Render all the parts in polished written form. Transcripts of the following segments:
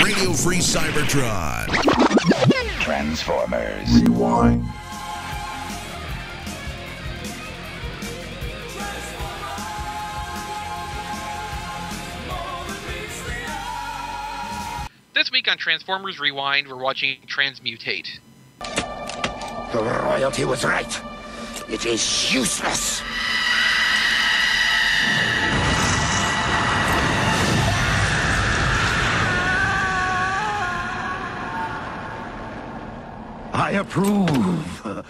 Radio Free Cybertron. Transformers. Rewind. This week on Transformers Rewind, we're watching Transmutate. The royalty was right. It is useless. I approve.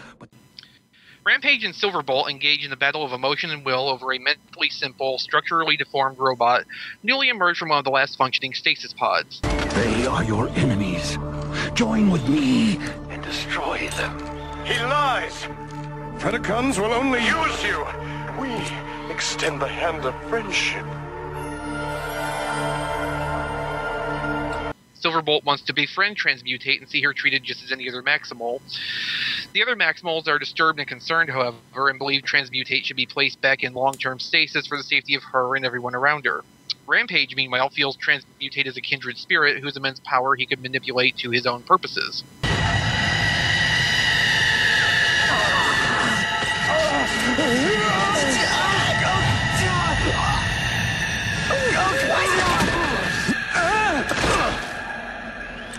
Rampage and Silverbolt engage in the battle of emotion and will over a mentally simple, structurally deformed robot newly emerged from one of the last functioning stasis pods. They are your enemies. Join with me and destroy them. He lies! Predacons will only use you! We extend the hand of friendship. Silverbolt wants to befriend Transmutate and see her treated just as any other Maximal. The other Maximals are disturbed and concerned, however, and believe Transmutate should be placed back in long-term stasis for the safety of her and everyone around her. Rampage, meanwhile, feels Transmutate as a kindred spirit whose immense power he could manipulate to his own purposes.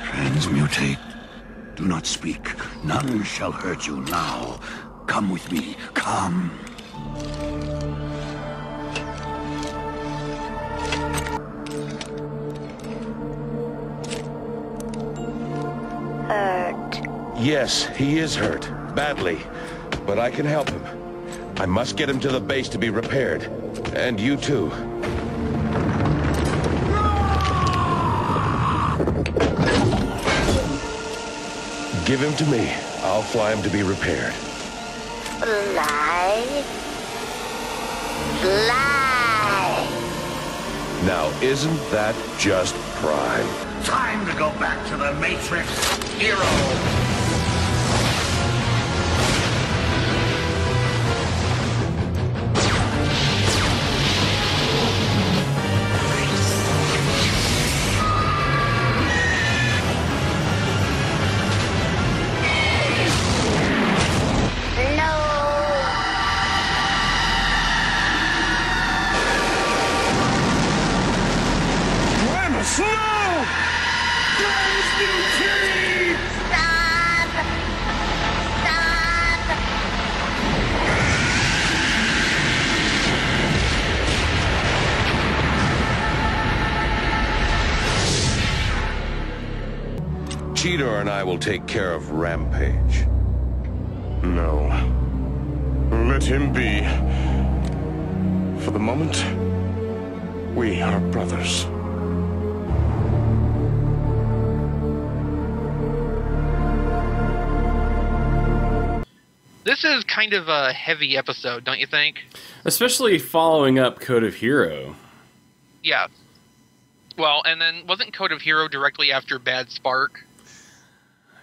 Transmutate. Do not speak. None shall hurt you now. Come with me. Come. Hurt. Yes, he is hurt. Badly. But I can help him. I must get him to the base to be repaired. And you too. Give him to me. I'll fly him to be repaired. Fly. Fly. Now, isn't that just prime? Time to go back to the Matrix, hero! Cheetor and I will take care of Rampage. No. Let him be. For the moment, we are brothers. This is kind of a heavy episode, don't you think? Especially following up Code of Hero. Yeah. Well, and then wasn't Code of Hero directly after Bad Spark?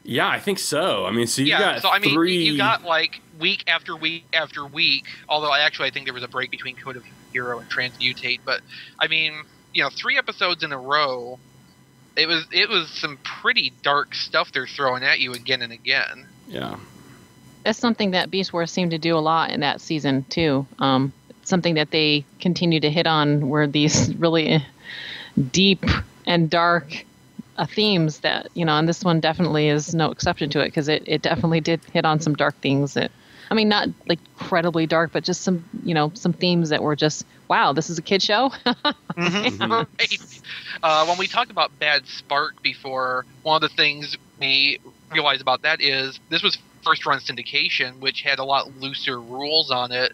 Yeah, I think so. I mean, so you got three... you got like week after week after week, although I think there was a break between Code of Hero and Transmutate, but I mean, 3 episodes in a row, it was some pretty dark stuff they're throwing at you again and again. Yeah. That's something that Beast Wars seemed to do a lot in that season, too. Something that they continue to hit on were these really deep and dark themes that, and this one definitely is no exception to it, because it definitely did hit on some dark things that, I mean, not like incredibly dark, but just some, some themes that were just, wow, this is a kid show. Mm-hmm. Right. When we talked about Bad Spark before, one of the things we realized about that is this was first run syndication, which had a lot looser rules on it.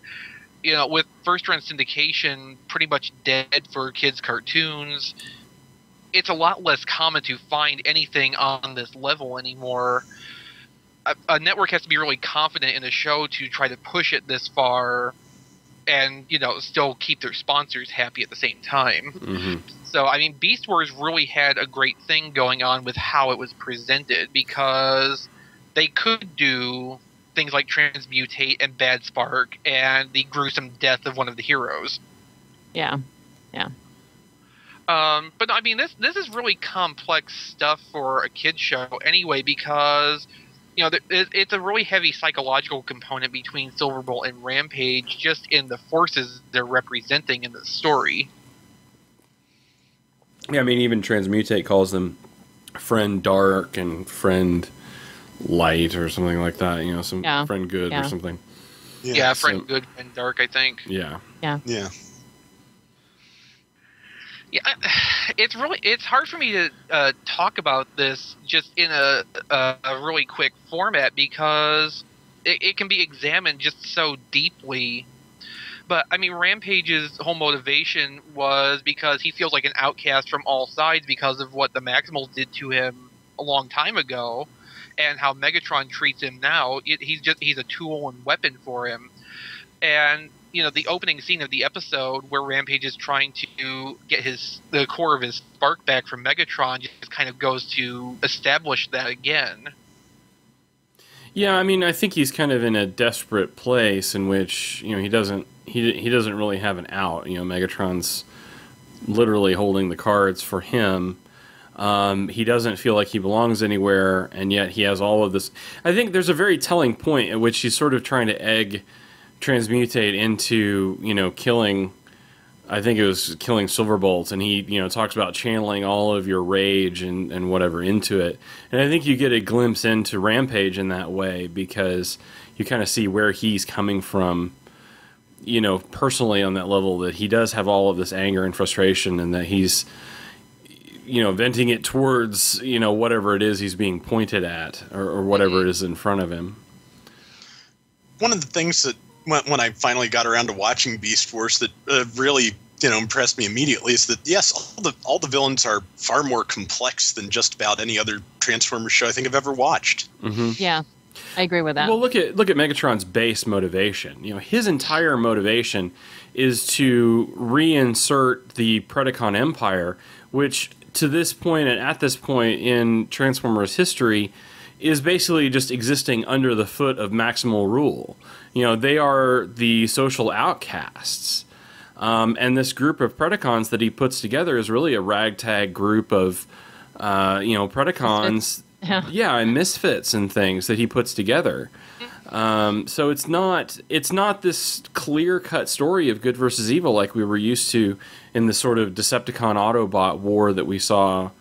With first run syndication pretty much dead for kids' cartoons, it's a lot less common to find anything on this level anymore. A network has to be really confident in a show to try to push it this far and, still keep their sponsors happy at the same time. Mm-hmm. So, I mean, Beast Wars really had a great thing going on with how it was presented, because they could do things like Transmutate and Bad Spark and the gruesome death of one of the heroes. Yeah, yeah. But no, I mean, this is really complex stuff for a kid's show anyway, because it's a really heavy psychological component between Silverbolt and Rampage, just in the forces they're representing in the story. Yeah, I mean, even Transmutate calls them friend dark and friend light or something like that. Friend good or something. Yeah, friend good, friend dark, I think. Yeah. Yeah. Yeah. Yeah, it's hard for me to talk about this just in a really quick format, because it can be examined just so deeply. But I mean, Rampage's whole motivation was because he feels like an outcast from all sides because of what the Maximals did to him a long time ago, and how Megatron treats him now. He's a tool and weapon for him. And the opening scene of the episode where Rampage is trying to get the core of his spark back from Megatron just kind of goes to establish that again. Yeah, I mean, I think he's kind of in a desperate place in which he doesn't really have an out. Megatron's literally holding the cards for him. He doesn't feel like he belongs anywhere, and yet he has all of this. I think there's a very telling point at which he's sort of trying to egg Transmutate into killing. I think it was killing Silverbolt, and he talks about channeling all of your rage and whatever into it. And I think you get a glimpse into Rampage in that way, because you kind of see where he's coming from, personally on that level, that he does have all of this anger and frustration, and that he's venting it towards whatever it is he's being pointed at, or whatever it is in front of him. One of the things that when I finally got around to watching Beast Wars that really impressed me immediately is that, yes, all the villains are far more complex than just about any other Transformers show I think I've ever watched. Mm-hmm. Yeah, I agree with that. Well, look at Megatron's base motivation. His entire motivation is to reinsert the Predacon Empire, which to this point and at this point in Transformers history is basically just existing under the foot of Maximal rule. They are the social outcasts. And this group of Predacons that he puts together is really a ragtag group of, Predacons. And misfits and things that he puts together. So it's not this clear-cut story of good versus evil like we were used to in the sort of Decepticon Autobot war that we saw,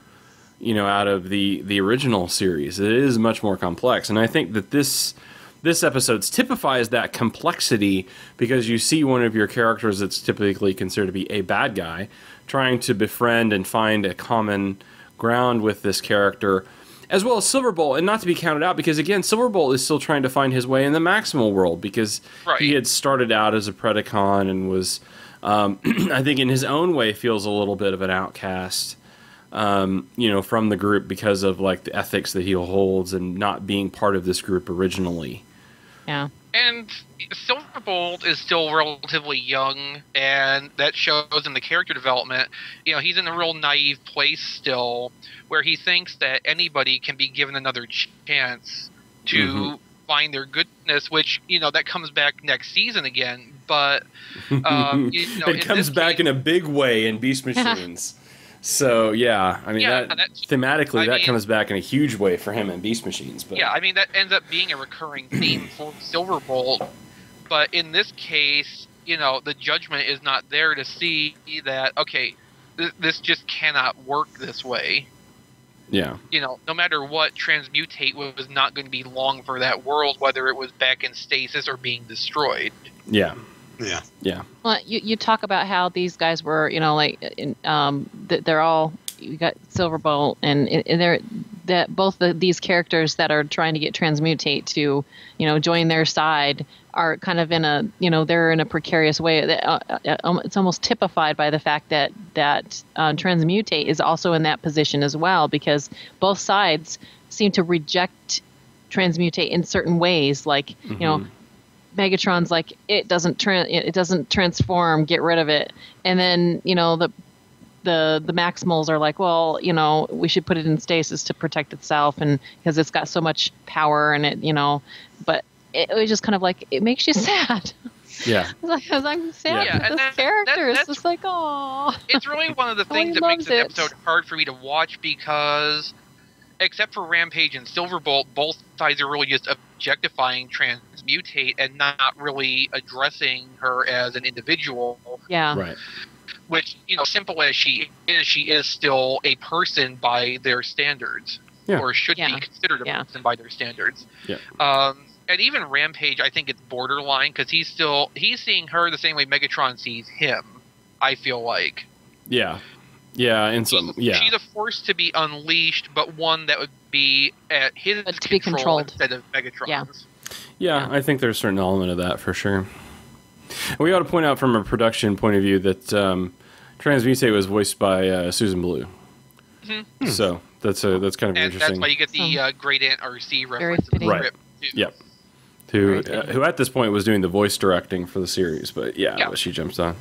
out of the original series. It is much more complex, and I think that this episode typifies that complexity, because you see one of your characters that's typically considered to be a bad guy trying to befriend and find a common ground with this character, as well as Silverbolt, and not to be counted out, because again, Silverbolt is still trying to find his way in the Maximal world, because he had started out as a Predacon and was, I think in his own way, feels a little bit of an outcast, from the group because of like the ethics that he holds and not being part of this group originally. Yeah. And Silverbolt is still relatively young, and that shows in the character development. He's in a real naive place still, where he thinks that anybody can be given another chance to find their goodness, which, that comes back next season again. But, it comes back in a big way in Beast Machines. So, yeah, I mean, thematically, that comes back in a huge way for him in Beast Machines. But. Yeah, I mean, that ends up being a recurring theme for Silverbolt. But in this case, the judgment is not there to see that, okay, this just cannot work this way. Yeah. No matter what, Transmutate was not going to be long for that world, whether it was back in stasis or being destroyed. Yeah. Yeah. Yeah. Well, you talk about how these guys were, they're all, you got Silverbolt, and they're that both these characters that are trying to get Transmutate to, join their side are kind of in a, they're in a precarious way. It's almost typified by the fact that Transmutate is also in that position as well, because both sides seem to reject Transmutate in certain ways, like Megatron's like, it doesn't transform, get rid of it, and then the Maximals are like, well, we should put it in stasis to protect itself, and because it's got so much power, and it, but it was just kind of like, it makes you sad. Yeah. Because I'm sad Yeah, with and this character. It's that's- just like, oh. It's really one of the Oh, he things that makes loves this it. episode hard for me to watch because, except for Rampage and Silverbolt, both sides are really just objectifying Transmutate and not really addressing her as an individual. Yeah. Right. Which, simple as she is still a person by their standards, Yeah. or should Yeah. be considered a Yeah. person by their standards. Yeah. And even Rampage, I think it's borderline because he's seeing her the same way Megatron sees him. I feel like. Yeah. Yeah. And some. Yeah. She's a force to be unleashed, but one that would be at his But to be control controlled. instead of Megatron's. Yeah. Yeah, I think there's a certain element of that for sure. We ought to point out from a production point of view that Transmutate was voiced by Susan Blue. Mm-hmm. So that's kind of And interesting. that's why you get the Great Aunt RC Very reference. in the fitting. Right. script, too. Yep. Who at this point was doing the voice directing for the series, but yeah. She jumps on.